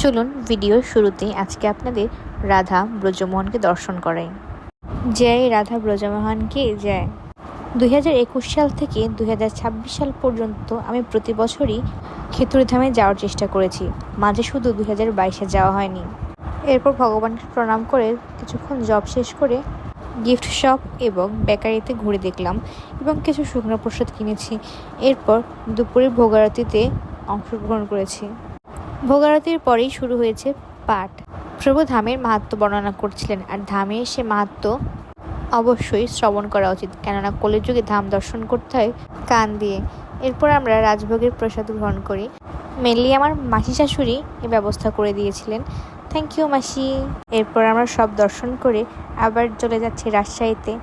চলুন ভিডিওর শুরুতে আজকে আপনাদের রাধা ব্রজমোহনকে দর্শন করাই। জয় রাধা ব্রজমোহনকে জয়। 2021 সাল থেকে 2026 সাল পর্যন্ত আমি প্রতি বছরই খেতুড়িধামে যাওয়ার চেষ্টা করেছি, মাঝে শুধু 2022-এ যাওয়া হয়নি। এরপর ভগবানকে প্রণাম করে কিছুক্ষণ জব শেষ করে গিফট শপ এবং বেকারিতে ঘুরে দেখলাম এবং কিছু শুকনো প্রসাদ কিনেছি। এরপর দুপুরে ভোগারতিতে অংশগ্রহণ করেছি। ভোগারতির পরেই শুরু হয়েছে পাঠ। প্রভু ধামের মাহাত্ম্য বর্ণনা করছিলেন, আর ধামে এসে মাহাত্ম্য অবশ্যই শ্রবণ করা উচিত, কেননা কলিযুগে ধাম দর্শন করতে হয় কান দিয়ে। এরপর আমরা রাজভোগের প্রসাদ গ্রহণ করি। মেনলি আমার মাসি শাশুড়ি এ ব্যবস্থা করে দিয়েছিলেন, থ্যাংক ইউ মাসি। এরপর আমরা সব দর্শন করে আবার চলে যাচ্ছি রাজশাহীতে।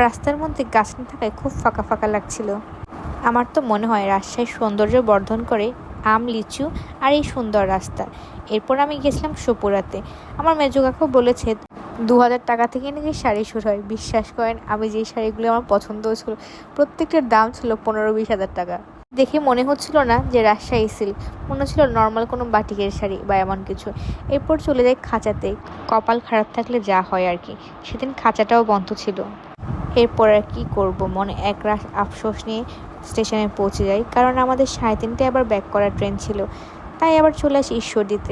রাস্তার মধ্যে গাছ না থাকায় খুব ফাঁকা ফাঁকা লাগছিল। আমার তো মনে হয় রাজশাহীর সৌন্দর্য বর্ধন করে আম, লিচু আর এই সুন্দর রাস্তা। এরপর আমি গেছিলাম সপুরাতে। আমার মেজো কাকু বলেছে 2000 টাকা থেকে নাকি শাড়ি শুরু হয়। বিশ্বাস করেন, আমি যেই শাড়িগুলো আমার পছন্দও ছিল প্রত্যেকটার দাম ছিল 15-20 হাজার টাকা। দেখে মনে হচ্ছিল না যে রাজশাহী সিল্ক, মনে হচ্ছিল নর্মাল কোনো বাটিকের শাড়ি বা এমন কিছু। এরপর চলে যাই খাঁচাতে। কপাল খারাপ থাকলে যা হয় আর কি, সেদিন খাঁচাটাও বন্ধ ছিল। এরপর আর কি করব, মনে একরাশ আফসোস নিয়ে স্টেশনে পৌঁছে যাই, কারণ আমাদের 3:30টায় আবার ব্যাক করার ট্রেন ছিল। তাই আবার চলে আসি ঈশ্বরদীতে।